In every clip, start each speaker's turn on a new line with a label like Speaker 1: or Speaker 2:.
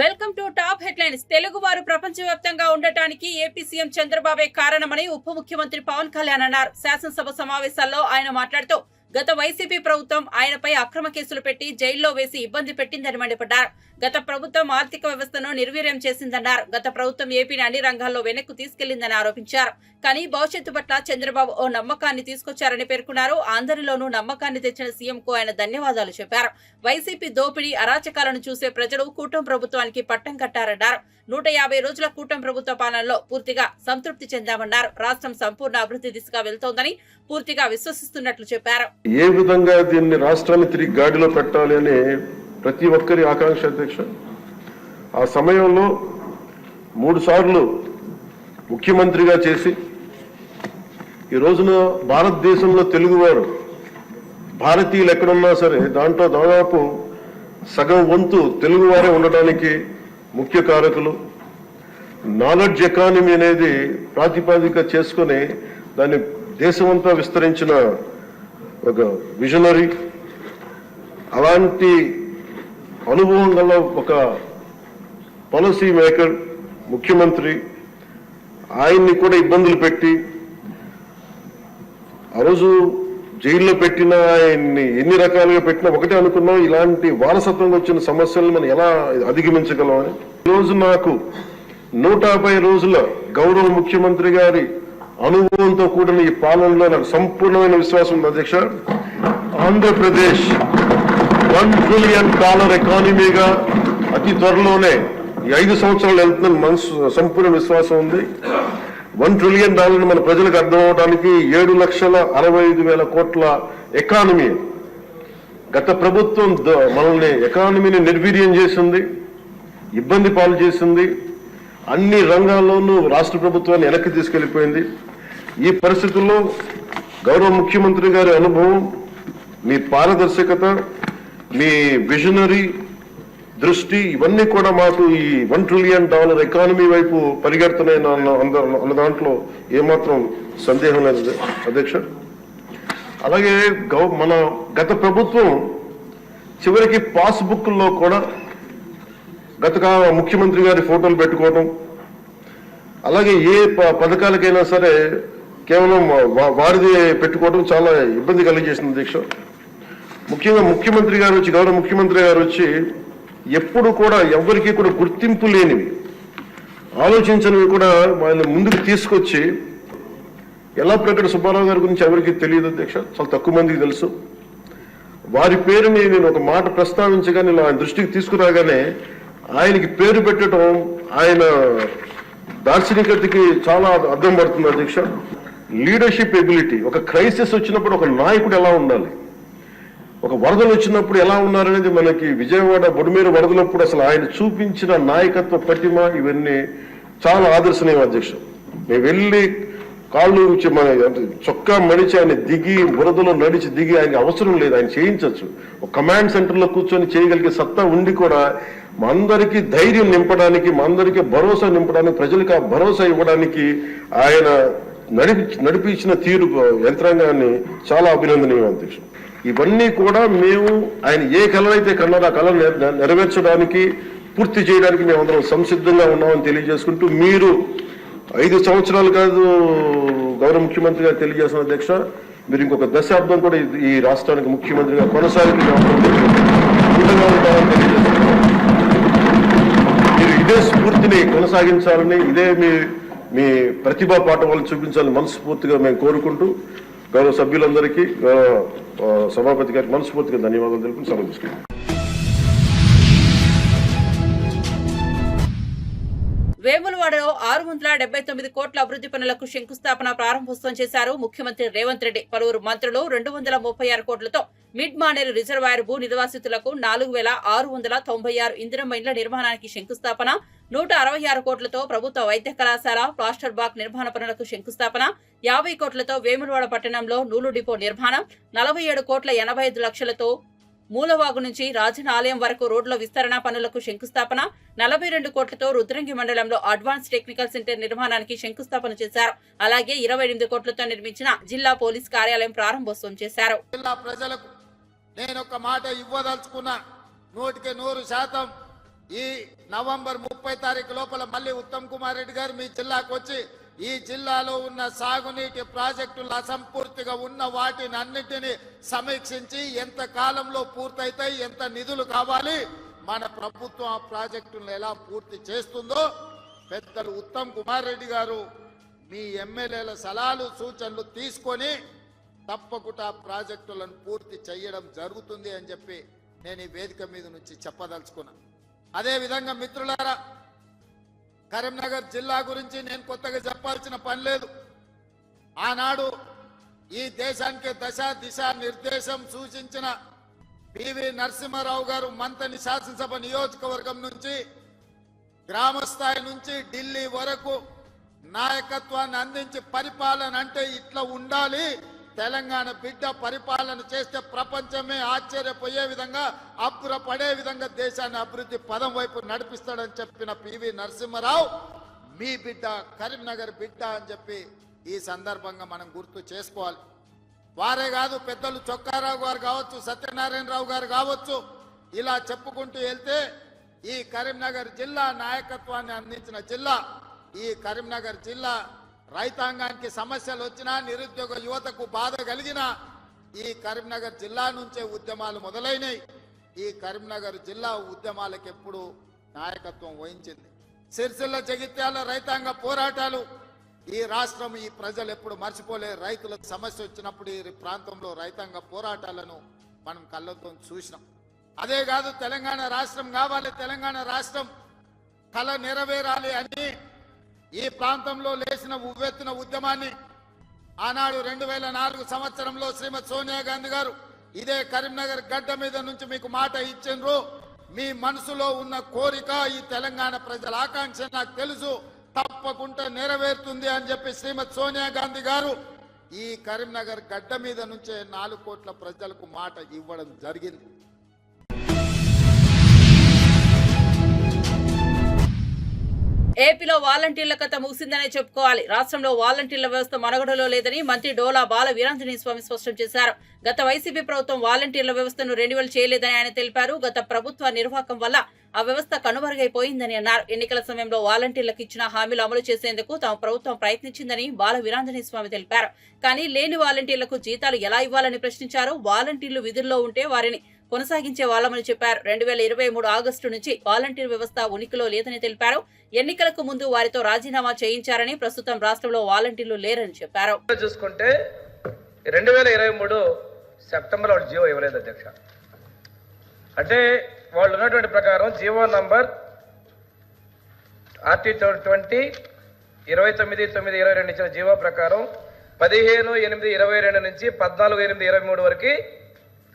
Speaker 1: Welcome to top headlines. Telugu వారు ప్రపంచవ్యాప్తంగా ఉండటానికి ఏపీ సీఎం చంద్రబాబే కారణమని ఉప ముఖ్యమంత్రి పవన్ కళ్యాణ్ అన్నారు. శాసనసభ సమావేశాల్లో ఆయన మాట్లాడుతూ గత వైసీపీ ప్రభుత్వం ఆయనపై అక్రమ కేసులు పెట్టి జైల్లో వేసి ఇబ్బంది పెట్టిందని మండిపడ్డారు. గత ప్రభుత్వం ఆర్థిక వ్యవస్థను నిర్వీర్యం చేసిందన్నారు. గత ప్రభుత్వం ఏపీని అన్ని రంగాల్లో వెనక్కు తీసుకెళ్లిందని ఆరోపించారు. కానీ భవిష్యత్తు పట్ల చంద్రబాబు ఓ నమ్మకాన్ని తీసుకొచ్చారని పేర్కొన్నారు. అందరిలోనూ నమ్మకాన్ని తెచ్చిన సీఎంకు ఆయన ధన్యవాదాలు చెప్పారు. వైసీపీ దోపిడీ అరాచకాలను చూసే ప్రజలు కూటమి ప్రభుత్వానికి పట్టం కట్టారన్నారు. 150 రోజుల కూటమి ప్రభుత్వ పాలనలో పూర్తిగా సంతృప్తి చెందామన్నారు. రాష్ట్రం సంపూర్ణ అభివృద్ధి దిశగా వెళ్తోందని పూర్తిగా విశ్వసిస్తున్నట్లు చెప్పారు.
Speaker 2: ఏ విధంగా దీన్ని రాష్ట్రాన్ని తిరిగి గాడిలో పెట్టాలి అని ప్రతి ఒక్కరి ఆకాంక్ష అధ్యక్ష. ఆ సమయంలో 3 సార్లు ముఖ్యమంత్రిగా చేసి ఈ రోజున భారతదేశంలో తెలుగువారు భారతీయులు ఎక్కడున్నా సరే దాంట్లో దాదాపు సగం వంతు తెలుగువారే ఉండటానికి ముఖ్య కారకులు. నాలెడ్జ్ ఎకానమీ అనేది ప్రాతిపదిక చేసుకుని దాన్ని దేశమంతా విస్తరించిన ఒక విజనరీ. అలాంటి అనుభవం గల ఒక పాలసీ మేకర్ ముఖ్యమంత్రి. ఆయన్ని కూడా ఇబ్బందులు పెట్టి ఆ రోజు జైల్లో పెట్టిన ఆయన్ని ఎన్ని రకాలుగా పెట్టినా ఒకటే అనుకున్నాం, ఇలాంటి వారసత్వంగా వచ్చిన సమస్యలను మనం ఎలా అధిగమించగలం అని. ఈరోజు నాకు 150 రోజుల గౌరవ ముఖ్యమంత్రి గారి అనుభవంతో కూడిన ఈ పాలనలో నాకు సంపూర్ణమైన విశ్వాసం ఉంది అధ్యక్ష. ఆంధ్రప్రదేశ్ $1 ట్రిలియన్ ఎకానమీగా అతి త్వరలోనే ఈ 5 సంవత్సరాలు వెళ్తుందని మనసు సంపూర్ణ విశ్వాసం ఉంది. $1 ట్రిలియన్ మన ప్రజలకు అర్థం అవడానికి 7,65,000 కోట్ల ఎకానమీ. గత ప్రభుత్వం మనల్ని ఎకానమీని నిర్వీర్యం చేసింది, ఇబ్బంది పాలు చేసింది, అన్ని రంగాల్లోనూ రాష్ట్ర ప్రభుత్వాన్ని వెనక్కి తీసుకెళ్లిపోయింది. ఈ పరిస్థితుల్లో గౌరవ ముఖ్యమంత్రి గారి అనుభవం, మీ పారదర్శకత, మీ విజనరీ దృష్టి ఇవన్నీ కూడా మాకు ఈ $1 ట్రిలియన్ ఎకానమీ వైపు పరిగెడుతున్నాయి అన్న దాంట్లో ఏమాత్రం సందేహం లేదు అధ్యక్ష. అలాగే మన గత ప్రభుత్వం చివరికి పాస్బుక్లో కూడా గత ముఖ్యమంత్రి గారి ఫోటోలు పెట్టుకోవడం, అలాగే ఏ పథకాలకైనా సరే కేవలం వారిది పెట్టుకోవడం చాలా ఇబ్బంది కలిగజేసింది అధ్యక్ష. ముఖ్యంగా ముఖ్యమంత్రి గారు వచ్చి గౌరవ ముఖ్యమంత్రి గారు వచ్చి ఎప్పుడు కూడా ఎవరికి కూడా గుర్తింపు లేనివి, ఆలోచించనివి కూడా వాళ్ళని ముందుకు తీసుకొచ్చి, ఎల్లాప్రగడ సుబ్బారావు గారి గురించి ఎవరికి తెలియదు అధ్యక్ష, చాలా తక్కువ మందికి తెలుసు. వారి పేరుని నేను ఒక మాట ప్రస్తావించగానే ఆయన దృష్టికి తీసుకురాగానే ఆయనకి పేరు పెట్టడం ఆయన దార్శనికతకి చాలా అర్థం పడుతుంది అధ్యక్ష. Leadership ability. ఒక క్రైసిస్ వచ్చినప్పుడు ఒక నాయకుడు ఎలా ఉండాలి, ఒక వరదలు వచ్చినప్పుడు ఎలా ఉన్నారనేది మనకి విజయవాడ బొడిమేరు వరదలప్పుడు అసలు ఆయన చూపించిన నాయకత్వ ప్రతిమ ఇవన్నీ చాలా ఆదర్శనీయం అధ్యక్ష. మేము వెళ్ళి కాళ్ళు మన చొక్కా మడిచి ఆయన దిగి బురదలో నడిచి దిగి ఆయనకి అవసరం లేదు, ఆయన చేయించవచ్చు. ఒక కమాండ్ సెంటర్లో కూర్చొని చేయగలిగే సత్తా ఉండి కూడా మా అందరికీ ధైర్యం నింపడానికి, మా అందరికీ భరోసా నింపడానికి, ప్రజలకు ఆ భరోసా ఇవ్వడానికి ఆయన నడిపించిన తీరు యంత్రాంగాన్ని చాలా అభినందనీయం అధ్యక్ష. ఇవన్నీ కూడా మేము ఆయన ఏ కళనైతే కన్నారో ఆ కళ నెరవేర్చడానికి, పూర్తి చేయడానికి మేమందరం సంసిద్ధంగా ఉన్నామని తెలియజేసుకుంటూ, మీరు 5 సంవత్సరాలు కాదు గౌరవ ముఖ్యమంత్రి గారు తెలియజేసిన అధ్యక్ష, మీరు ఇంకొక దశాబ్దం కూడా ఈ రాష్ట్రానికి ముఖ్యమంత్రిగా కొనసాగుతూ మీరు ఇదే స్ఫూర్తిని కొనసాగించాలని, ఇదే మీ ప్రతిభా పాఠవాలను చూపించాలని మనస్ఫూర్తిగా మేము కోరుకుంటూ గౌరవ సభ్యులందరికీ, సభాపతి గారికి మనస్ఫూర్తిగా ధన్యవాదాలు తెలుపుకుని సమర్పిస్తున్నాను.
Speaker 1: వేములవాడలో 679 కోట్ల అభివృద్ధి పనులకు శంకుస్థాపన ప్రారంభోత్సవం చేశారు ముఖ్యమంత్రి రేవంత్ రెడ్డి. పలువురు మంత్రులు 236 కోట్లతో మిడ్ మానేరు రిజర్వాయర్ భూ నిర్వాసితులకు 4696 ఇందిరమ్మ ఇండ్ల నిర్మాణానికి శంకుస్థాపన, 166 కోట్లతో ప్రభుత్వ వైద్య కళాశాల ప్లాస్టర్ బాక్ నిర్మాణ పనులకు శంకుస్థాపన, 50 కోట్లతో వేములవాడ పట్టణంలో నూలు డిపో నిర్మాణం, 47,85,00,000తో మూలవాగు నుంచి రాజన్ ఆలయం వరకు రోడ్ల విస్తరణ పనులకు శంకుస్థాపన, 42 కోట్లతో రుద్రంగి మండలంలో అడ్వాన్స్ టెక్నికల్ సెంటర్ నిర్మాణానికి శంకుస్థాపన చేశారు. అలాగే 28 కోట్లతో నిర్మించిన జిల్లా పోలీస్ కార్యాలయం ప్రారంభోత్సవం చేశారు.
Speaker 3: జిల్లా ప్రజలకు నేను ఒక మాట ఇవ్వదలుచుకున్నా, 100% ఈ నవంబర్ 30 తారీఖు లోపల మళ్ళీ ఉత్తమ్ కుమార్ రెడ్డి గారు మీ జిల్లాకు వచ్చి ఈ జిల్లాలో ఉన్న సాగునీటి ప్రాజెక్టులు అసంపూర్తిగా ఉన్న వాటిని అన్నిటిని సమీక్షించి ఎంత కాలంలో పూర్తయితాయి, ఎంత నిధులు కావాలి, మన ప్రభుత్వం ఆ ప్రాజెక్టులను ఎలా పూర్తి చేస్తుందో పెద్దలు ఉత్తమ్ కుమార్ రెడ్డి గారు మీ ఎమ్మెల్యేల సలహాలు సూచనలు తీసుకొని తప్పకుండా ప్రాజెక్టులను పూర్తి చేయడం జరుగుతుంది అని చెప్పి నేను ఈ వేదిక మీద నుంచి చెప్పదలుచుకున్నాను. అదేవిధంగా మిత్రులారా, కరీంనగర్ జిల్లా గురించి నేను కొత్తగా చెప్పాల్సిన పని లేదు. ఆనాడు ఈ దేశానికి దిశ నిర్దేశం సూచించిన పివి నరసింహారావు గారు మంతని శాసనసభ నియోజకవర్గం నుంచి గ్రామ స్థాయి నుంచి ఢిల్లీ వరకు నాయకత్వాన్ని అందించి పరిపాలన అంటే ఇట్లా ఉండాలి, తెలంగాణ బిడ్డ పరిపాలన చేస్తే ప్రపంచమే ఆశ్చర్యపోయే విధంగా అబ్బురపడే విధంగా దేశాన్ని అభివృద్ధి పదం వైపు నడిపిస్తాడని చెప్పిన పివి నరసింహారావు మీ బిడ్డ, కరీంనగర్ బిడ్డ అని చెప్పి ఈ సందర్భంగా మనం గుర్తు చేసుకోవాలి. వారే కాదు, పెద్దలు చొక్కారావు గారు కావచ్చు, సత్యనారాయణరావు గారు కావచ్చు, ఇలా చెప్పుకుంటూ వెళ్తే ఈ కరీంనగర్ జిల్లా నాయకత్వాన్ని అందించిన జిల్లా. ఈ కరీంనగర్ జిల్లా రైతాంగానికి సమస్యలు వచ్చినా, నిరుద్యోగ యువతకు బాధ కలిగినా ఈ కరీంనగర్ జిల్లా నుంచే ఉద్యమాలు మొదలైనవి. ఈ కరీంనగర్ జిల్లా ఉద్యమాలకు ఎప్పుడు నాయకత్వం వహించింది. సిరిసిల్ల జగిత్యాల రైతాంగ పోరాటాలు ఈ రాష్ట్రం, ఈ ప్రజలు ఎప్పుడు మర్చిపోలే. రైతులకు సమస్య వచ్చినప్పుడు ఈ ప్రాంతంలో రైతాంగ పోరాటాలను మనం కళ్ళతో చూసినాం. అదే కాదు, తెలంగాణ రాష్ట్రం కావాలి, తెలంగాణ రాష్ట్రం కళ నెరవేరాలి అని ఈ ప్రాంతంలో లేచిన ఉవ్వెత్తున ఉద్యమాన్ని ఆనాడు 2004 సంవత్సరంలో శ్రీమతి సోనియా గాంధీ గారు ఇదే కరీంనగర్ గడ్డ మీద నుంచి మీకు మాట ఇచ్చిండ్రు. మీ మనసులో ఉన్న కోరిక, ఈ తెలంగాణ ప్రజల ఆకాంక్ష నాకు తెలుసు, తప్పకుండా నెరవేరుతుంది అని చెప్పి శ్రీమతి సోనియా గాంధీ గారు ఈ కరీంనగర్ గడ్డ మీద నుంచే 4 కోట్ల ప్రజలకు మాట ఇవ్వడం జరిగింది.
Speaker 1: ఏపీలో వాలంటీర్ల కథ ముగిసిందనే చెప్పుకోవాలి. రాష్ట్రంలో వాలంటీర్ల వ్యవస్థ మనుగడలో లేదని మంత్రి డోలా బాల వీరాంజనేయ స్వామి స్పష్టం చేశారు. గత వైసీపీ ప్రభుత్వం వాలంటీర్ల వ్యవస్థను రెన్యువల్ చేయలేదని ఆయన తెలిపారు. గత ప్రభుత్వ నిర్వాహకం వల్ల ఆ వ్యవస్థ కనుమరుగైపోయిందని అన్నారు. ఎన్నికల సమయంలో వాలంటీర్లకు ఇచ్చిన హామీలు అమలు చేసేందుకు తమ ప్రభుత్వం ప్రయత్నించిందని బాల వీరాంజనేయ స్వామి తెలిపారు. కానీ లేని వాలంటీర్లకు జీతాలు ఎలా ఇవ్వాలని ప్రశ్నించారు. వాలంటీర్లు విధుల్లో ఉంటే వారిని కొనసాగించే వాళ్ళమని చెప్పారు. 2023 ఆగస్టు నుంచి వాలంటీర్ వ్యవస్థ ఉనికిలో లేదని తెలిపారు. ఎన్నికలకు ముందు వారితో రాజీనామా చేయించారని, ప్రస్తుతం రాష్ట్రంలో వాలంటీర్లు లేరని చెప్పారు.
Speaker 4: చూసుకుంటే 2023 సెప్టెంబర్ వాళ్ళు జీవో ఇవ్వలేదు అధ్యక్ష. అంటే వాళ్ళు ఉన్నటువంటి ప్రకారం జీవో నంబర్ RT 20 29/9/22 ఇచ్చిన జీవో ప్రకారం 15/8/22 నుంచి 14/8/23 వరకు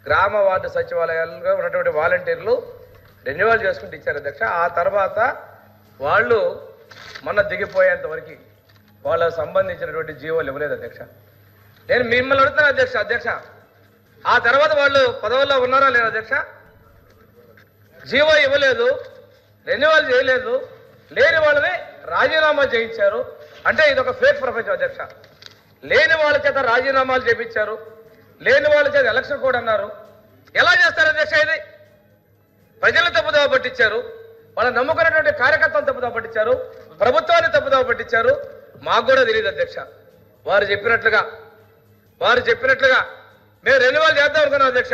Speaker 4: గ్రామ వార్డు సచివాలయాలుగా ఉన్నటువంటి వాలంటీర్లు రెన్యువల్ చేసుకుంటూ ఇచ్చారు అధ్యక్ష. ఆ తర్వాత వాళ్ళు మొన్న దిగిపోయేంత వరకు వాళ్ళకు సంబంధించినటువంటి జీవోలు ఇవ్వలేదు అధ్యక్ష. నేను మిమ్మల్ని అడుగుతాను అధ్యక్ష, ఆ తర్వాత వాళ్ళు పదవుల్లో ఉన్నారా లేదా అధ్యక్ష? జీవో ఇవ్వలేదు, రెన్యువల్ చేయలేదు, లేని వాళ్ళని రాజీనామా చేయించారు. అంటే ఇది ఒక ఫేక్ ప్రపంచం అధ్యక్ష. లేని వాళ్ళ చేత రాజీనామాలు చేయించారు, లేని వాళ్ళ చేత ఎలక్షన్ కోడ్ అన్నారు. ఎలా చేస్తారు అధ్యక్ష? ఇది ప్రజలను తప్పుదోవ పట్టించారు, వాళ్ళ నమ్ముకున్నటువంటి కార్యకర్తలు తప్పుదోవ పట్టించారు, ప్రభుత్వాన్ని తప్పుదోవ పట్టించారు. మాకు కూడా తెలియదు అధ్యక్ష. వారు చెప్పినట్లుగా మేము రెన్యువల్ చేద్దాం అనుకున్నాం అధ్యక్ష.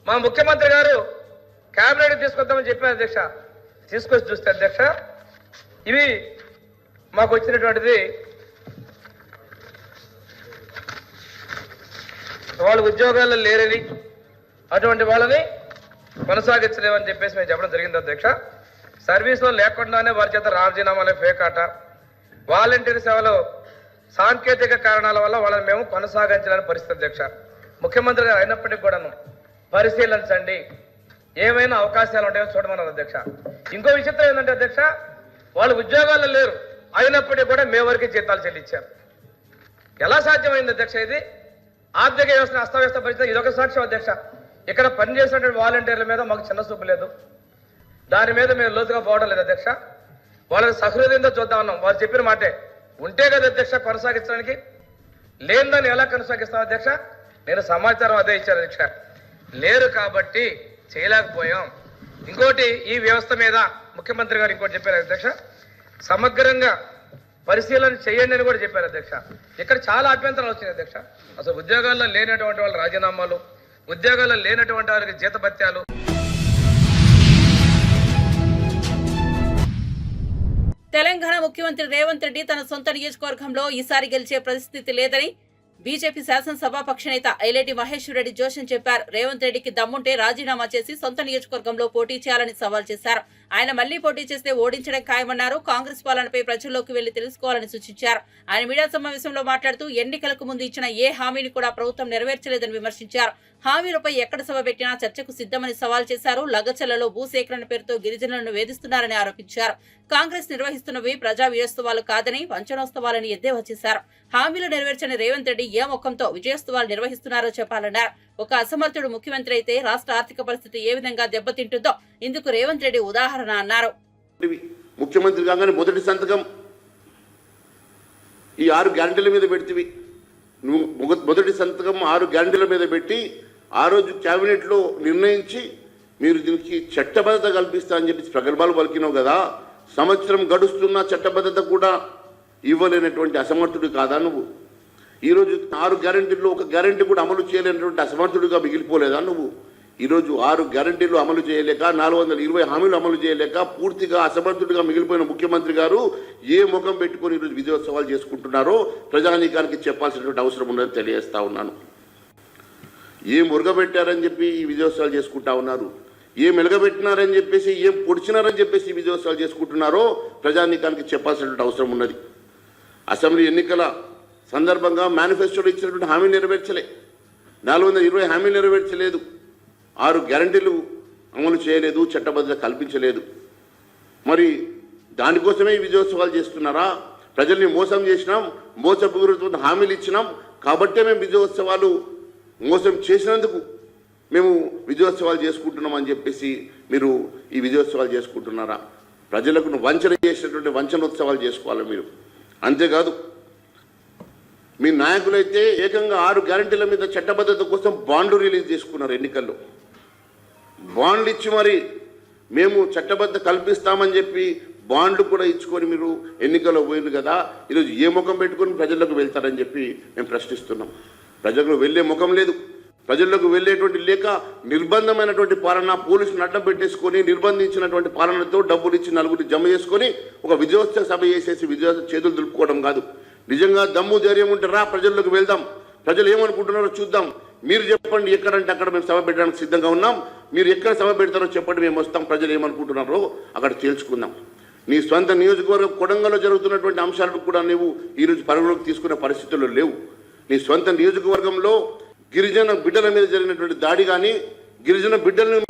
Speaker 4: మా ముఖ్యమంత్రి గారు క్యాబినెట్ తీసుకొద్దామని చెప్పారు అధ్యక్ష. తీసుకొచ్చి చూస్తే అధ్యక్ష, ఇవి మాకు వచ్చినటువంటిది వాళ్ళు ఉద్యోగాల్లో లేరని, అటువంటి వాళ్ళని కొనసాగించలేమని చెప్పేసి మేము చెప్పడం జరిగింది అధ్యక్ష. సర్వీస్లో లేకుండానే వారి చేత రాజీనామాలే ఫేక్ ఆట. వాలంటీర్ సేవలో సాంకేతిక కారణాల వల్ల వాళ్ళని మేము కొనసాగించలేని పరిస్థితి అధ్యక్ష. ముఖ్యమంత్రి గారు అయినప్పటికీ కూడాను పరిశీలించండి, ఏమైనా అవకాశాలు ఉంటాయో చూడమన్నారు అధ్యక్ష. ఇంకో విచిత్రం ఏంటంటే అధ్యక్ష, వాళ్ళు ఉద్యోగాల్లో లేరు, అయినప్పటికీ కూడా మే వరకు జీతాలు చెల్లించారు. ఎలా సాధ్యమైంది అధ్యక్ష? ఇది ఆర్థిక వ్యవస్థను అస్తవ్యస్త పరిస్థితి. ఇదొక సాక్ష్యం అధ్యక్ష. ఇక్కడ పనిచేసినటువంటి వాలంటీర్ల మీద మాకు చిన్న చూపు లేదు, దాని మీద మేము లోతుగా పోవడం లేదు అధ్యక్ష. వాళ్ళని సహృదయంతో చూద్దాం అన్నాం. వారు చెప్పిన మాటే ఉంటే కదా అధ్యక్ష కొనసాగించడానికి, లేనిదాన్ని ఎలా కొనసాగిస్తాం అధ్యక్ష? నేను సమాచారం అదే ఇచ్చాను అధ్యక్ష. లేరు కాబట్టి చేయలేకపోయాం. ఇంకోటి ఈ వ్యవస్థ మీద ముఖ్యమంత్రి గారు ఇంకోటి చెప్పారు అధ్యక్ష, సమగ్రంగా పరిశీలన చేయండి అని కూడా చెప్పారు అధ్యక్ష. ఇక్కడ చాలా అభ్యంతరాలు వచ్చినాయి అధ్యక్ష. అసలు ఉద్యోగాల్లో లేనటువంటి వాళ్ళ రాజీనామాలు, ఉద్యోగాల్లో లేనటువంటి వారికి జీతభత్యాలు.
Speaker 1: తెలంగాణ ముఖ్యమంత్రి రేవంత్ రెడ్డి తన సొంత నియోజకవర్గంలో ఈసారి గెలిచే పరిస్థితి లేదని బీజేపీ శాసనసభాపక్ష నేత ఐలేటి మహేశ్వర్ రెడ్డి జోషన్ చెప్పారు. రేవంత్ రెడ్డికి దమ్ముంటే రాజీనామా చేసి సొంత నియోజకవర్గంలో పోటీ చేయాలని సవాల్ చేశారు. ఆయన మళ్లీ పోటీ చేస్తే ఓడించడం ఖాయమన్నారు. కాంగ్రెస్ పాలనపై ప్రజల్లోకి వెళ్లి తెలుసుకోవాలని సూచించారు. ఆయన మీడియా సమావేశంలో మాట్లాడుతూ ఎన్నికలకు ముందు ఇచ్చిన ఏ హామీని కూడా ప్రభుత్వం నెరవేర్చలేదని విమర్శించారు. హామీలపై ఎక్కడ సభ పెట్టినా చర్చకు సిద్ధమని సవాల్ చేశారు. లగచర్లలో భూసేకరణ పేరుతో గిరిజనులను వేధిస్తున్నారని ఆరోపించారు. కాంగ్రెస్ నిర్వహిస్తున్నవి ప్రజా విజయోత్సవాలు కాదని వంచనోత్సవాలని ఎద్దేవా చేశారు. హామీలు నెరవేర్చని రేవంత్ రెడ్డి ఏ ముఖంతో విజయోత్సవాలు నిర్వహిస్తున్నారో చెప్పాలన్నారు. ఒక అసమర్థుడు ముఖ్యమంత్రి అయితే రాష్ట్ర ఆర్థిక పరిస్థితి ఏ విధంగా దెబ్బతింటుందో ఇందుకు రేవంత్ రెడ్డి ఉదాహరణ అన్నారు.
Speaker 5: ముఖ్యమంత్రి కాగానే మొదటి సంతకం ఈ 6 గ్యారంటీల మీద పెడితివి. నువ్వు మొదటి సంతకం 6 గ్యారంటీల మీద పెట్టి ఆ రోజు క్యాబినెట్లో నిర్ణయించి మీరు దీనికి చట్టబద్ధత కల్పిస్తా అని చెప్పి ప్రగల్భాలు పలికినావు కదా. సంవత్సరం గడుస్తున్న చట్టబద్ధత కూడా ఇవ్వలేనటువంటి అసమర్థుడు కాదా నువ్వు? ఈరోజు 6 గ్యారంటీల్లో ఒక గ్యారంటీ కూడా అమలు చేయలేనటువంటి అసమర్థుడిగా మిగిలిపోలేదా నువ్వు? ఈరోజు 6 గ్యారంటీలు అమలు చేయలేక 420 హామీలు అమలు చేయలేక పూర్తిగా అసమర్థుడిగా మిగిలిపోయిన ముఖ్యమంత్రి గారు ఏ ముఖం పెట్టుకొని ఈరోజు విజయోత్సవాలు చేసుకుంటున్నారో ప్రజానీకానికి చెప్పాల్సినటువంటి అవసరం ఉన్నదని తెలియజేస్తా ఉన్నాను. ఏం ఉరగబెట్టారని చెప్పి ఈ విజయోత్సవాలు చేసుకుంటా ఉన్నారు, ఏం మెలగబెట్టినారని చెప్పేసి, ఏం పొడిచినారని చెప్పేసి ఈ విజయోత్సవాలు చేసుకుంటున్నారో ప్రజానీకానికి చెప్పాల్సినటువంటి అవసరం ఉన్నది. అసెంబ్లీ ఎన్నికల సందర్భంగా మేనిఫెస్టోలో ఇచ్చినటువంటి హామీ నెరవేర్చలే, 420 హామీలు నెరవేర్చలేదు, 6 గ్యారంటీలు అమలు చేయలేదు, చట్టబద్ధత కల్పించలేదు. మరి దానికోసమే ఈ విజయోత్సవాలు చేస్తున్నారా? ప్రజల్ని మోసం చేసినాం, మోసపూరితమైన హామీలు ఇచ్చినాం కాబట్టే మేము విజయోత్సవాలు, మోసం చేసినందుకు మేము విజయోత్సవాలు చేసుకుంటున్నామని చెప్పేసి మీరు ఈ విజయోత్సవాలు చేసుకుంటున్నారా? ప్రజలకు వంచన చేసినటువంటి వంచనోత్సవాలు చేసుకోవాలి మీరు. అంతేకాదు మీ నాయకులైతే ఏకంగా 6 గ్యారంటీల మీద చట్టబద్ధత కోసం బాండ్లు రిలీజ్ చేసుకున్నారు. ఎన్నికల్లో బాండ్లు ఇచ్చి మరి మేము చట్టబద్ధత కల్పిస్తామని చెప్పి బాండ్లు కూడా ఇచ్చుకొని మీరు ఎన్నికల్లో పోయింది కదా. ఈరోజు ఏ ముఖం పెట్టుకొని ప్రజలకు వెళ్తారని చెప్పి మేము ప్రశ్నిస్తున్నాం. ప్రజలకు వెళ్ళే ముఖం లేదు, ప్రజల్లోకి వెళ్ళేటువంటి లేక నిర్బంధమైనటువంటి పాలన, పోలీసులను అడ్డం పెట్టేసుకొని నిర్బంధించినటువంటి పాలనతో డబ్బులు ఇచ్చి నలుగురిని జమ చేసుకొని ఒక విజయోత్సవ సభ చేసేసి విజయోత్సవ చేతులు దులుపుకోవడం కాదు. నిజంగా దమ్ము ధైర్యం ఉంటే రా ప్రజల్లోకి వెళ్దాం, ప్రజలు ఏమనుకుంటున్నారో చూద్దాం. మీరు చెప్పండి ఎక్కడంటే అక్కడ మేము సభ పెట్టడానికి సిద్ధంగా ఉన్నాం, మీరు ఎక్కడ సభ పెడతారో చెప్పండి, మేము వస్తాం, ప్రజలు ఏమనుకుంటున్నారో అక్కడ తేల్చుకుందాం. నీ స్వంత నియోజకవర్గ కొడంగల్లో జరుగుతున్నటువంటి అంశాలను కూడా నువ్వు ఈరోజు పరిగణలోకి తీసుకునే పరిస్థితుల్లో లేవు. నీ స్వంత నియోజకవర్గంలో గిరిజన బిడ్డల మీద జరిగినటువంటి దాడి కానీ, గిరిజన బిడ్డలను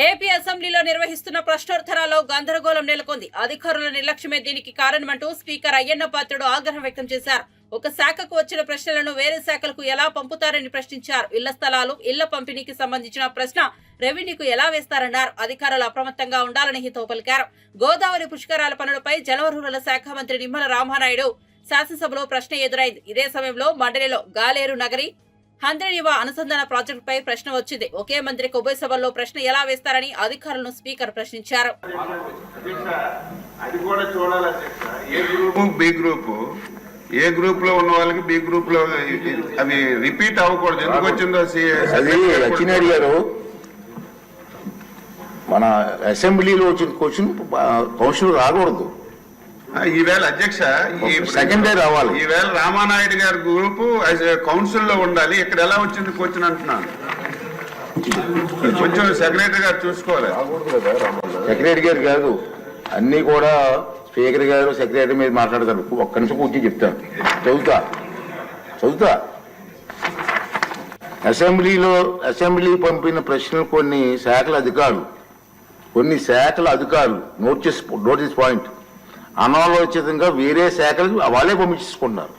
Speaker 1: ఏపీ అసెంబ్లీలో నిర్వహిస్తున్న ప్రశ్నోత్తరాల్లో గందరగోళం నెలకొంది. అధికారుల నిర్లక్ష్యమే దీనికి కారణమంటూ స్పీకర్ అయ్యన్న పాత్రుడు ఆగ్రహం వ్యక్తం చేశారు. ఒక శాఖకు వచ్చిన ప్రశ్నలను వేరే శాఖలకు ఎలా పంపుతారని ప్రశ్నించారు. ఇళ్ల స్థలాలు, ఇళ్ల పంపిణీకి సంబంధించిన ప్రశ్న రెవెన్యూకు ఎలా వేస్తారన్నారు. అధికారులు అప్రమత్తంగా ఉండాలని హితవు పలికారు. గోదావరి పుష్కరాల పనులపై జలవనరుల శాఖ మంత్రి నిమ్మల రామానాయుడు శాసనసభలో ప్రశ్న ఎదురైంది. ఇదే సమయంలో మండలిలో గాలేరు నగరి హంద్రనివా అనుసంధాన ప్రాజెక్టుపై ప్రశ్న వచ్చింది. ఒకే మంత్రికి ఉభయ సభల్లో ప్రశ్న ఎలా వేస్తారని అధికారులను స్పీకర్ ప్రశ్నించారు.
Speaker 6: ఏ గ్రూప్ లో ఉన్న వాళ్ళకి బి గ్రూప్ లో అవి రిపీట్ అవ్వకూడదు. ఎందుకు వచ్చిందో
Speaker 7: లక్ష్మీనాయుడు గారు, మన అసెంబ్లీలో వచ్చిన క్వశ్చన్ కౌన్సిల్ రాకూడదు.
Speaker 6: ఈవేళ అధ్యక్ష
Speaker 7: సెకండ్ డే రావాలి.
Speaker 6: ఈవేళ రామానాయుడు గారి గ్రూప్ కౌన్సిల్ లో ఉండాలి. ఇక్కడ ఎలా వచ్చింది క్వశ్చన్ అంటున్నాను. కొంచెం సెక్రటరీ గారు చూసుకోవాలి.
Speaker 7: సెక్రటరీ గారు కాదు, అన్ని కూడా స్పీకర్ గారు సెక్రటరీ మీద మాట్లాడతారు. ఒక్క నిమిషం కూర్చొని చెప్తాను, చదువుతా. అసెంబ్లీ పంపిన ప్రశ్నలు కొన్ని శాఖల అధికారులు నోటీస్ పాయింట్ అనాలోచితంగా వేరే శాఖలకు వాళ్ళే పంపించేసుకుంటున్నారు.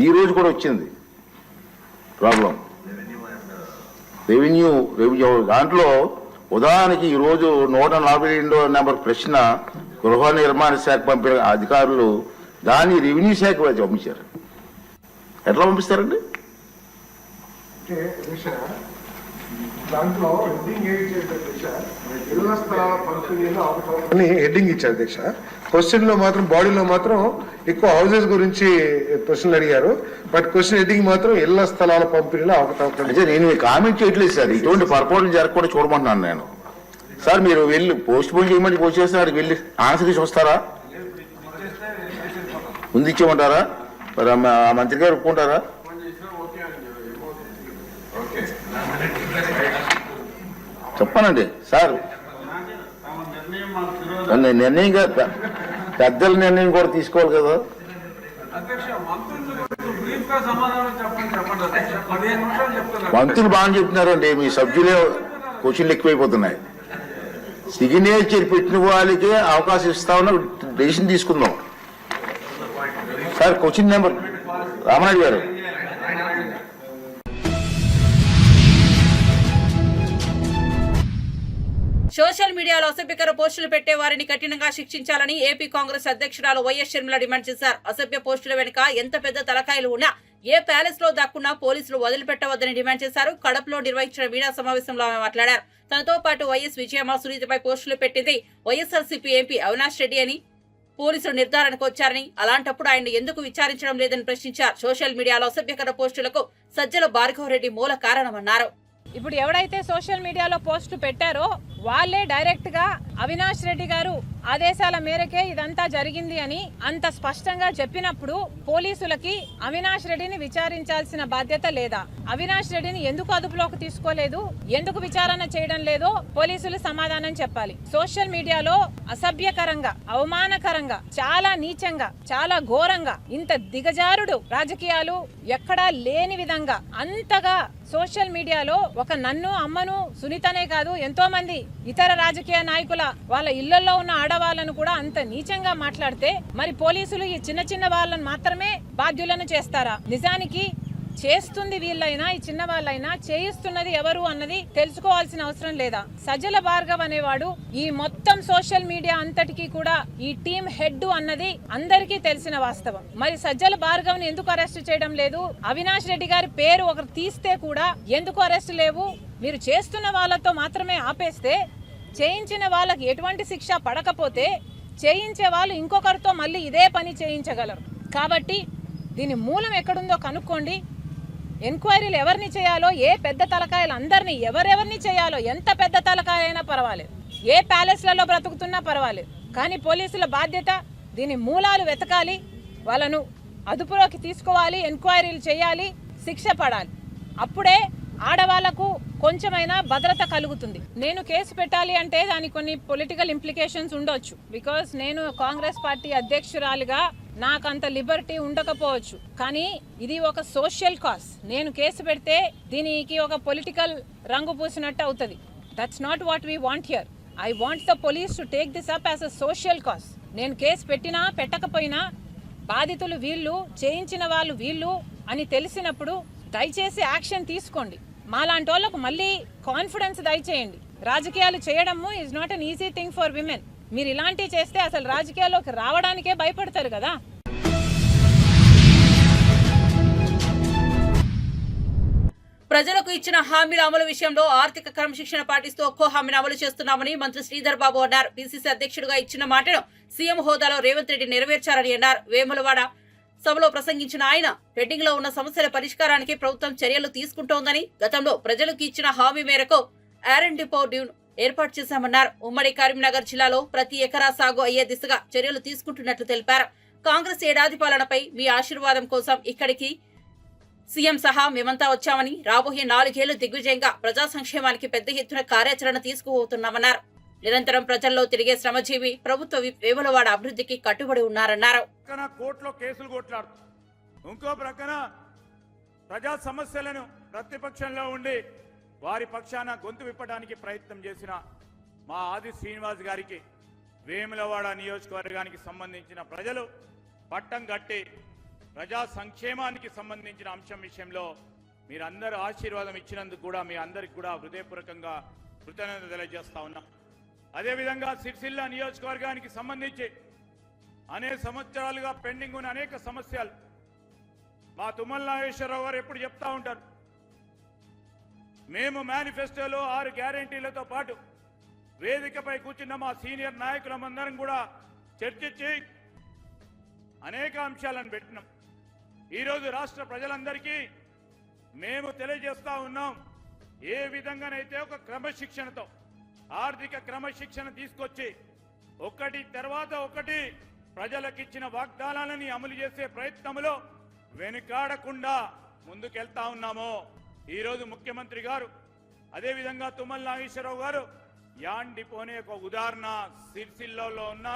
Speaker 7: ఈ రోజు కూడా వచ్చింది ప్రాబ్లం. రెవెన్యూ దాంట్లో ఉదాహరణకి ఈరోజు 142 నెంబర్ ప్రశ్న గృహ నిర్మాణ శాఖ పంపిన అధికారులు దాన్ని రెవెన్యూ శాఖ పంపించారు. ఎట్లా పంపిస్తారండి?
Speaker 8: అంటే దిశ దాంట్లో హెడ్డింగ్ ఏం ఇచ్చారు దిశ ఇళ్ల స్థలాల పంపిణీలో అవకతవకని హెడ్డింగ్ ఇచ్చారు దిశ. క్వశ్చన్ లో మాత్రం బాడీలో మాత్రం ఎక్కువ హౌసెస్ గురించి క్వశ్చన్లు అడిగారు, బట్ క్వశ్చన్ హెడ్డింగ్ మాత్రం ఇళ్ల స్థలాల పంపిణీలో అవకతవకలు.
Speaker 7: అంటే నేను కామెంట్ చేయట్లేదు సార్, ఇటువంటి పొరపాట్లు జరగకుండా చూడమంటున్నాను నేను. సార్ మీరు వెళ్ళి పోస్ట్ పోన్ చేయమని పోస్ట్ చేస్తున్నారు, వెళ్ళి ఆన్సర్ ఇచ్చి వస్తారా, ముందు ఇచ్చేయమంటారా, మరి ఆ మంత్రి గారు ఒప్పుకుంటారా? చెప్పానండి సార్, నిర్ణయం పెద్దల నిర్ణయం కూడా తీసుకోవాలి కదా. మంత్రులు బాగా చెప్తున్నారండి, మీ సభ్యులే క్వశ్చన్లు ఎక్కువైపోతున్నాయి. సిగ్నేచర్ పెట్టిన వాళ్ళకే అవకాశం ఇస్తామని డెసిషన్ తీసుకుందాం. సార్ క్వశ్చన్ నెంబర్ రామనాయుడు గారు.
Speaker 1: సోషల్ మీడియాలో అసభ్యకర పోస్టులు పెట్టే వారిని కఠినంగా శిక్షించాలని ఏపీ కాంగ్రెస్ అధ్యక్షురాలు వైఎస్ షర్మిల డిమాండ్ చేశారు. అసభ్య పోస్టుల వెనుక ఎంత పెద్ద తలకాయలు ఉన్నా ఏ ప్యాలెస్ లో దక్కున్నా పోలీసులు వదిలిపెట్టవద్దని డిమాండ్ చేశారు. కడపలో నిర్వహించిన మీడియా సమావేశంలో ఆమె మాట్లాడారు. తనతో పాటు వైఎస్ విజయమ్మ, సునీతపై పోస్టులు పెట్టింది వైఎస్ఆర్సీపీ ఎంపీ అవినాష్ రెడ్డి అని పోలీసులు నిర్ధారణకు వచ్చారని, అలాంటప్పుడు ఆయన ఎందుకు విచారించడం లేదని ప్రశ్నించారు. సోషల్ మీడియాలో అసభ్యకర పోస్టులకు సజ్జల భార్గవరెడ్డి మూల కారణమన్నారు.
Speaker 9: ఇప్పుడు ఎవడైతే సోషల్ మీడియాలో పోస్టు పెట్టారో వాళ్ళే డైరెక్ట్ గా అవినాష్ రెడ్డి గారు ఆదేశాల మేరకే ఇదంతా జరిగింది అని అంత స్పష్టంగా చెప్పినప్పుడు పోలీసులకి అవినాష్ రెడ్డిని విచారించాల్సిన బాధ్యత లేదా? అవినాష్ రెడ్డిని ఎందుకు అదుపులోకి తీసుకోలేదు, ఎందుకు విచారణ చేయడం లేదో పోలీసులు సమాధానం చెప్పాలి. సోషల్ మీడియాలో అసభ్యకరంగా, అవమానకరంగా, చాలా నీచంగా, చాలా ఘోరంగా, ఇంత దిగజారుడు రాజకీయాలు ఎక్కడా లేని విధంగా అంతగా సోషల్ మీడియాలో ఒక నన్ను, అమ్మను, సునీతనే కాదు ఎంతో మంది ఇతర రాజకీయ నాయకుల వాళ్ళ ఇళ్లలో ఉన్న ఆడవాళ్లను కూడా అంత నీచంగా మాట్లాడితే మరి పోలీసులు ఈ చిన్న చిన్న వాళ్ళని మాత్రమే బాధ్యులను చేస్తారా? నిజానికి చేస్తుంది వీళ్ళైనా, ఈ చిన్న వాళ్ళైనా చేయిస్తున్నది ఎవరు అన్నది తెలుసుకోవాల్సిన అవసరం లేదా? సజ్జల భార్గవ్ అనేవాడు ఈ మొత్తం సోషల్ మీడియా అంతటికీ కూడా ఈ టీం హెడ్ అన్నది అందరికీ తెలిసిన వాస్తవం. మరి సజ్జల భార్గవ్ ని ఎందుకు అరెస్ట్ చేయడం లేదు? అవినాష్ రెడ్డి గారి పేరు ఒకరు తీస్తే కూడా ఎందుకు అరెస్ట్ లేవు? మీరు చేస్తున్న వాళ్ళతో మాత్రమే ఆపేస్తే, చేయించిన వాళ్ళకి ఎటువంటి శిక్ష పడకపోతే చేయించే వాళ్ళు ఇంకొకరితో మళ్ళీ ఇదే పని చేయించగలరు. కాబట్టి దీని మూలం ఎక్కడుందో కనుక్కోండి. ఎంక్వైరీలు ఎవరిని చేయాలో, ఏ పెద్ద తలకాయలు అందరినీ ఎవరెవరిని చేయాలో, ఎంత పెద్ద తలకాయ అయినా పర్వాలేదు, ఏ ప్యాలెస్లలో బ్రతుకుతున్నా పర్వాలేదు, కానీ పోలీసుల బాధ్యత దీని మూలాలు వెతకాలి, వాళ్ళను అదుపులోకి తీసుకోవాలి, ఎంక్వైరీలు చేయాలి, శిక్ష పడాలి. అప్పుడే ఆడవాళ్లకు కొంచెమైనా భద్రత కలుగుతుంది. నేను కేసు పెట్టాలి అంటే దానికి కొన్ని పొలిటికల్ ఇంప్లికేషన్స్ ఉండొచ్చు. బికాస్ నేను కాంగ్రెస్ పార్టీ అధ్యక్షురాలిగా నాకు అంత లిబర్టీ ఉండకపోవచ్చు, కానీ ఇది ఒక సోషల్ కాజ్. నేను కేసు పెడితే దీనికి ఒక పొలిటికల్ రంగు పూసినట్టు అవుతుంది. That's not what we want hear. I want the police to take this up as a social cause. నేను కేసు పెట్టినా పెట్టకపోయినా బాధితులు వీళ్ళు, చేయించిన వాళ్ళు వీళ్ళు అని తెలిసినప్పుడు దయచేసి యాక్షన్ తీసుకోండి. మాలాంటి వాళ్ళకు మళ్ళీ కాన్ఫిడెన్స్ దయచేయండి. రాజకీయాలు చేయడము is not an easy thing for women. మీరు ఇలాంటివి చేస్తే అసలు రాజకీయాల్లోకి రావడానికే భయపడతారు కదా.
Speaker 1: ప్రజలకు ఇచ్చిన హామీల అమలు విషయంలో ఆర్థిక క్రమశిక్షణ పాటిస్తూ ఒక్కో హామీని అమలు చేస్తున్నామని మంత్రి శ్రీధర్ బాబు అన్నారు. పిసిసి అధ్యక్షుడిగా ఇచ్చిన మాటను సీఎం హోదాలో రేవంత్ రెడ్డి నెరవేర్చారని అన్నారు. వేములవాడ సభలో ప్రసంగించిన ఆయన పెండింగ్ లో ఉన్న సమస్యల పరిష్కారానికి ప్రభుత్వం చర్యలు తీసుకుంటోందని, గతంలో ప్రజలకు ఇచ్చిన హామీ మేరకు R&D ఏర్పాటు చేశామన్నారు. ఉమ్మడి కరీంనగర్ జిల్లాలో ప్రతి ఎకరా సాగు అయ్యే దిశగా చర్యలు తీసుకుంటున్నట్లు తెలిపారు. కాంగ్రెస్ ఏడాది పాలనపై మీ ఆశీర్వాదం కోసం ఇక్కడికి సీఎం సహా మేమంతా వచ్చామని, రాబోయే 4 ఏళ్లు దిగ్విజయంగా ప్రజా సంక్షేమానికి పెద్ద ఎత్తున కార్యాచరణ తీసుకుపోతున్నామన్నారు. నిరంతరం ప్రజల్లో తిరిగే శ్రమజీవి ప్రభుత్వ వేములవాడ అభివృద్ధికి కట్టుబడి ఉన్నారన్నారు.
Speaker 10: కోర్టులో కేసులు కొట్లాడుతూ, ఇంకో ప్రక్కన ప్రజా సమస్యలను ప్రతిపక్షంలో ఉండి వారి పక్షాన గొంతు విప్పడానికి ప్రయత్నం చేసిన మా ఆది శ్రీనివాస్ గారికి వేములవాడ నియోజకవర్గానికి సంబంధించిన ప్రజలు పట్టం కట్టి ప్రజా సంక్షేమానికి సంబంధించిన అంశం విషయంలో మీరందరూ ఆశీర్వాదం ఇచ్చినందుకు కూడా మీ అందరికి కూడా హృదయపూర్వకంగా కృతజ్ఞత తెలియజేస్తా ఉన్నా. అదేవిధంగా సిరిసిల్ల నియోజకవర్గానికి సంబంధించి అనేక సంవత్సరాలుగా పెండింగ్ ఉన్న అనేక సమస్యలు మా తుమ్మల నాగేశ్వరరావు గారు ఎప్పుడు చెప్తా ఉంటారు. మేము మేనిఫెస్టోలో 6 గ్యారెంటీలతో పాటు వేదికపై కూర్చున్న మా సీనియర్ నాయకులమందరం కూడా చర్చించి అనేక అంశాలను పెట్టినాం. ఈరోజు రాష్ట్ర ప్రజలందరికీ మేము తెలియజేస్తా ఉన్నాం, ఏ విధంగానైతే ఒక క్రమశిక్షణతో ఆర్థిక క్రమశిక్షణ తీసుకొచ్చి ఒకటి తర్వాత ఒకటి ప్రజలకిచ్చిన వాగ్దానాలని అమలు చేసే ప్రయత్నంలో వెనుకాడకుండా ముందుకెళ్తా ఉన్నామో, ఈరోజు ముఖ్యమంత్రి గారు అదేవిధంగా తుమ్మల నాగేశ్వరరావు గారు యాన్ డిపోనే ఒక ఉదాహరణ. సిరిసిల్లలో ఉన్న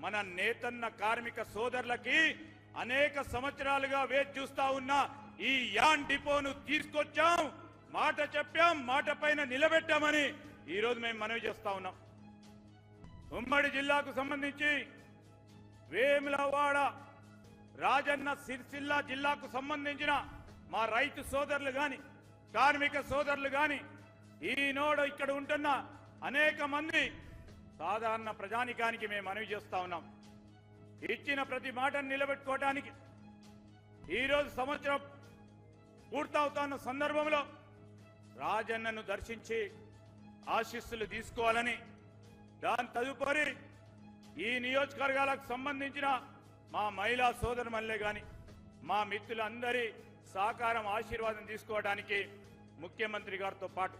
Speaker 10: మన నేతన్న కార్మిక సోదరులకి అనేక సంవత్సరాలుగా వేచి చూస్తా ఉన్న ఈ యాన్ డిపోను తీసుకొచ్చాం, మాట చెప్పాం, మాట పైన నిలబెట్టామని ఈరోజు మేము మనవి చేస్తా ఉన్నాం. ఉమ్మడి జిల్లాకు సంబంధించి వేములవాడ, రాజన్న సిరిసిల్ల జిల్లాకు సంబంధించిన మా రైతు సోదరులు గాని కార్మిక సోదరులు గాని ఈనాడు ఇక్కడ ఉంటున్న అనేక మంది సాధారణ ప్రజానికానికి మేము మనవి చేస్తా ఉన్నాం. ఇచ్చిన ప్రతి మాటను నిలబెట్టుకోవడానికి ఈరోజు సంవత్సరం పూర్తవుతున్న సందర్భంలో రాజన్నను దర్శించి ఆశీస్సులు తీసుకోవాలని, దాని తదుపరి ఈ నియోజకవర్గాలకు సంబంధించిన మా మహిళా సోదరుమల్లే గాని మా మిత్రులందరి సహకారం ఆశీర్వాదం తీసుకోవడానికి ముఖ్యమంత్రి గారితో పాటు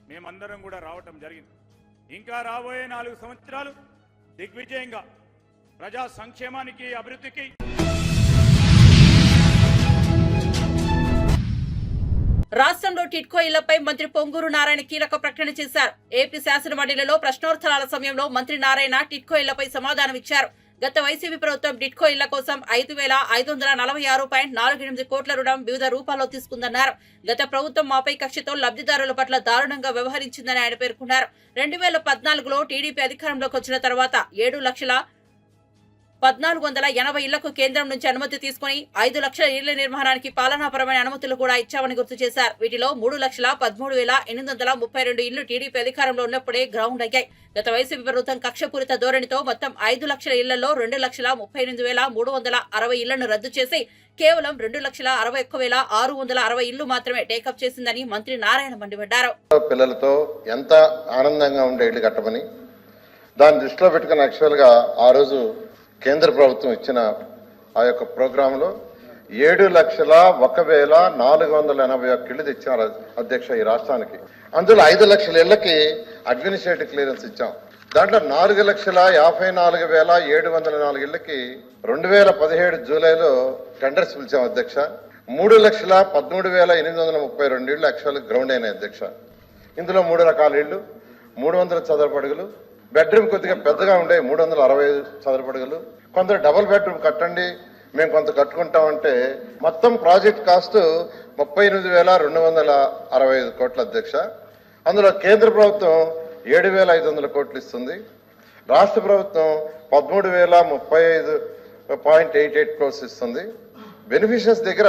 Speaker 10: మేమందరం కూడా రావటం జరిగింది. ఇంకా రాబోయే 4 సంవత్సరాలు దిగ్విజయంగా ప్రజా సంక్షేమానికి, అభివృద్ధికి
Speaker 1: రాష్ట్రంలో టిడ్కో ఇళ్లపై మంత్రి పొంగూరు నారాయణ కీలక ప్రకటన చేశారు. ఏపీ శాసనమండలిలో ప్రశ్నోత్తరాల సమయంలో మంత్రి నారాయణ టిడ్కో ఇళ్లపై సమాధానమిచ్చారు. గత వైసీపీ ప్రభుత్వం టిడ్కో ఇళ్ల కోసం 5,546.48 కోట్ల రుణం వివిధ రూపాల్లో తీసుకుందన్నారు. గత ప్రభుత్వం మాపై కక్షతో లబ్ధిదారుల పట్ల దారుణంగా వ్యవహరించిందని ఆయన పేర్కొన్నారు. 2014లో టీడీపీ అధికారంలోకి వచ్చిన తర్వాత 7,1480 ఇళ్లకు కేంద్రం నుంచి అనుమతి తీసుకుని 5 లక్షల ఇళ్ల నిర్మాణానికి పాలనాపరమైన అనుమతులు కూడా ఇచ్చామని గుర్తు చేశారు. వీటిలో 3,13,832 ఇళ్లు టీడీపీ అధికారంలో ఉన్నప్పుడే గ్రౌండ్ అయ్యాయి. గత వైసీపీ ప్రభుత్వం కక్షపూరిత ధోరణితో మొత్తం 5 లక్షల ఇళ్లలో 2,38,360 ఇళ్లను రద్దు చేసి కేవలం 2,61,660 ఇళ్లు మాత్రమే టేకప్ చేసిందని మంత్రి నారాయణ మండిపడ్డారు.
Speaker 11: పిల్లలతో ఎంత ఆనందంగా ఉండే ఇళ్లు కట్టమని దాన్ని దృష్టిలో పెట్టుకుని యాక్చువల్గా ఆ రోజు కేంద్ర ప్రభుత్వం ఇచ్చిన ఆ యొక్క ప్రోగ్రాంలో 7,01,481 ఇళ్లు తెచ్చారు అధ్యక్ష ఈ రాష్ట్రానికి. అందులో 5 లక్షల ఇళ్లకి అడ్మినిస్ట్రేటివ్ క్లియరెన్స్ ఇచ్చాం. దాంట్లో 4,54,704 ఇళ్లకి 2017 జూలైలో టెండర్స్ పిలిచాం అధ్యక్ష. 3,13,832 ఇళ్లు యాక్చువల్ గ్రౌండ్ అయినాయి అధ్యక్ష. ఇందులో 3 రకాల ఇళ్లు, 300 చదరపు అడుగులు, బెడ్రూమ్ కొద్దిగా పెద్దగా ఉండే 365 చదరపు అడుగులు, కొంత డబుల్ బెడ్రూమ్ కట్టండి మేము కొంత కట్టుకుంటామంటే మొత్తం ప్రాజెక్ట్ కాస్ట్ 38,265 కోట్ల అధ్యక్ష. అందులో కేంద్ర ప్రభుత్వం 7,500 కోట్లు ఇస్తుంది, రాష్ట్ర ప్రభుత్వం 13,035.88 క్రోర్స్ ఇస్తుంది. బెనిఫిషియర్స్ దగ్గర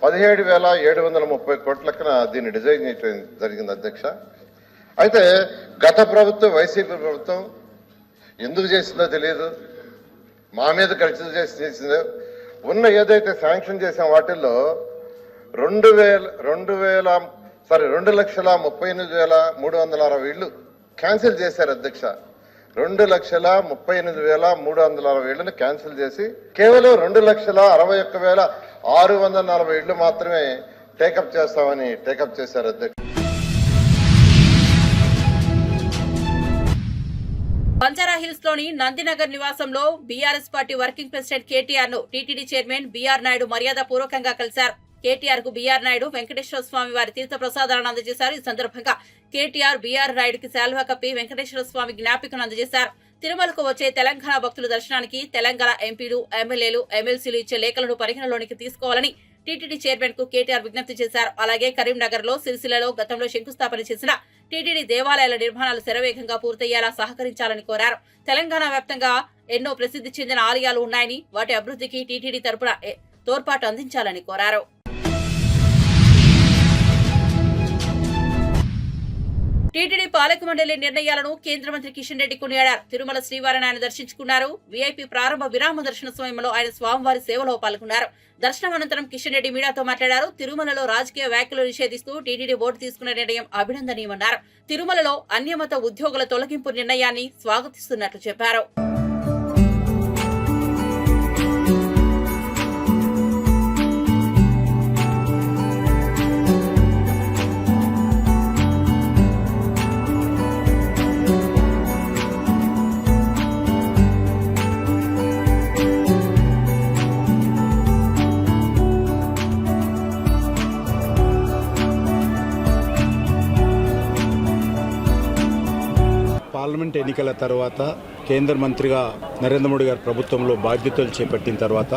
Speaker 11: 17,730 కోట్ల లెక్కన దీన్ని డిజైన్ చేయడం జరిగింది అధ్యక్ష. అయితే గత ప్రభుత్వం వైసీపీ ప్రభుత్వం ఎందుకు చేసిందో తెలియదు, మా మీద ఖర్చు చేసిందో ఉన్న ఏదైతే శాంక్షన్ చేసిన వాటిల్లో 2,38,360 ఇళ్లు క్యాన్సిల్ చేశారు అధ్యక్ష. 2,38,360 ఇళ్లను క్యాన్సిల్ చేసి కేవలం 2,61,640 ఇళ్లు మాత్రమే టేకప్ చేస్తామని టేకప్ చేశారు అధ్యక్ష.
Speaker 1: బంజారాహిల్స్ లోని నందినగర్ నివాసంలో BRS party working president KTR ను టీటీడీ చైర్మన్ బీఆర్ నాయుడు మర్యాద పూర్వకంగా కలిశారు. కేటీఆర్ కు బీఆర్ నాయుడు వెంకటేశ్వర స్వామి వారి తీర్థ ప్రసాదాలను అందజేశారు. ఈ సందర్భంగా కేటీఆర్ బీఆర్ నాయుడుకి శాల్వా కప్పి వెంకటేశ్వర స్వామి జ్ఞాపికను అందజేశారు. తిరుమలకు వచ్చే తెలంగాణ భక్తుల దర్శనానికి తెలంగాణ ఎంపీలు, ఎమ్మెల్యేలు, ఎమ్మెల్సీలు ఇచ్చే లేఖలను పరిగణలోనికి తీసుకోవాలని టీటీడీ చైర్మన్ కు కేటీఆర్ విజ్ఞప్తి చేశారు. అలాగే కరీంనగర్ లో, సిరిసిల్లలో గతంలో శంకుస్థాపన చేసిన టీటీడీ దేవాలయాల నిర్మాణాలు శరవేగంగా పూర్తయ్యేలా సహకరించాలని కోరారు. తెలంగాణ వ్యాప్తంగా ఎన్నో ప్రసిద్ధి చెందిన ఆలయాలు ఉన్నాయని వాటి అభివృద్ధికి టీటీడీ తరపున తోడ్పాటు అందించాలని కోరారు. టీటీడీ పాలక మండలి నిర్ణయాలను కేంద్ర మంత్రి కిషన్ రెడ్డి కొనియాడారు. తిరుమల శ్రీవారిని ఆయన దర్శించుకున్నారు. వీఐపీ ప్రారంభ విరామ దర్శన సమయంలో ఆయన స్వామివారి సేవలో పాల్గొన్నారు. దర్శనం అనంతరం కిషన్ రెడ్డి మీడియాతో మాట్లాడారు. తిరుమలలో రాజకీయ వ్యాఖ్యలు నిషేధిస్తూ టీటీడీ బోర్డు తీసుకున్న నిర్ణయం అభినందనీయమన్నారు. తిరుమలలో అన్యమత ఉద్యోగుల తొలగింపు నిర్ణయాన్ని స్వాగతిస్తున్నట్లు చెప్పారు.
Speaker 12: పార్లమెంట్ ఎన్నికల తర్వాత కేంద్ర మంత్రిగా నరేంద్ర మోడీ గారి ప్రభుత్వంలో బాధ్యతలు చేపట్టిన తర్వాత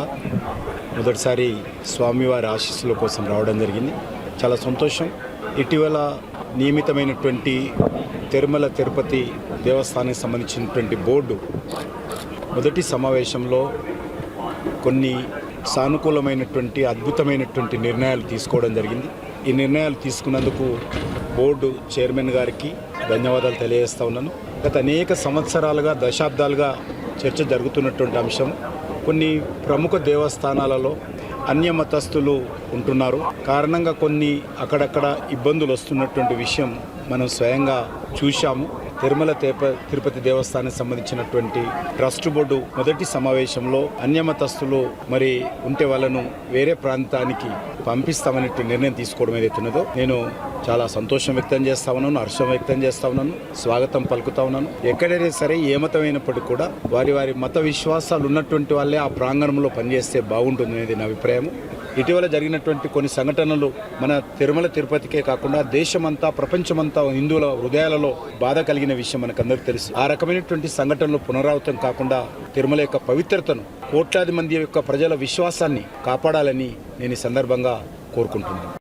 Speaker 12: మొదటిసారి స్వామివారి ఆశీస్సుల కోసం రావడం జరిగింది. చాలా సంతోషం. ఇటీవల నియమితమైనటువంటి తిరుమల తిరుపతి దేవస్థానానికి సంబంధించినటువంటి బోర్డు మొదటి సమావేశంలో కొన్ని సానుకూలమైనటువంటి అద్భుతమైనటువంటి నిర్ణయాలు తీసుకోవడం జరిగింది. ఈ నిర్ణయాలు తీసుకున్నందుకు బోర్డు చైర్మన్ గారికి ధన్యవాదాలు తెలియజేస్తా ఉన్నాను. గత అనేక సంవత్సరాలుగా దశాబ్దాలుగా చర్చ జరుగుతున్నటువంటి అంశం. కొన్ని ప్రముఖ దేవస్థానాలలో అన్యమతస్థులు ఉంటున్నారు. కారణంగా కొన్ని అక్కడక్కడ ఇబ్బందులు వస్తున్నటువంటి విషయం మనం స్వయంగా చూశాము. తిరుమల తిరుపతి దేవస్థానానికి సంబంధించినటువంటి ట్రస్ట్ బోర్డు మొదటి సమావేశంలో అన్యమతస్థులు మరి ఉంటే వాళ్ళను వేరే ప్రాంతానికి పంపిస్తామనే నిర్ణయం తీసుకోవడం ఏదైతున్నదో నేను చాలా సంతోషం వ్యక్తం చేస్తా ఉన్నాను, హర్షం వ్యక్తం చేస్తా ఉన్నాను, స్వాగతం పలుకుతా ఉన్నాను. ఎక్కడైనా సరే ఏ మతమైనప్పటికీ కూడా వారి వారి మత విశ్వాసాలు ఉన్నటువంటి వాళ్ళే ఆ ప్రాంగణంలో పనిచేస్తే బాగుంటుంది అనేది నా అభిప్రాయం. ఇటీవల జరిగినటువంటి కొన్ని సంఘటనలు మన తిరుమల తిరుపతికే కాకుండా దేశమంతా ప్రపంచమంతా హిందువుల హృదయాలలో బాధ కలిగిన విషయం మనకందరికీ తెలుసు. ఆ రకమైనటువంటి సంఘటనలు పునరావృతం కాకుండా తిరుమల యొక్క పవిత్రతను, కోట్లాది మంది యొక్క ప్రజల విశ్వాసాన్ని కాపాడాలని నేను ఈ సందర్భంగా కోరుకుంటున్నాను.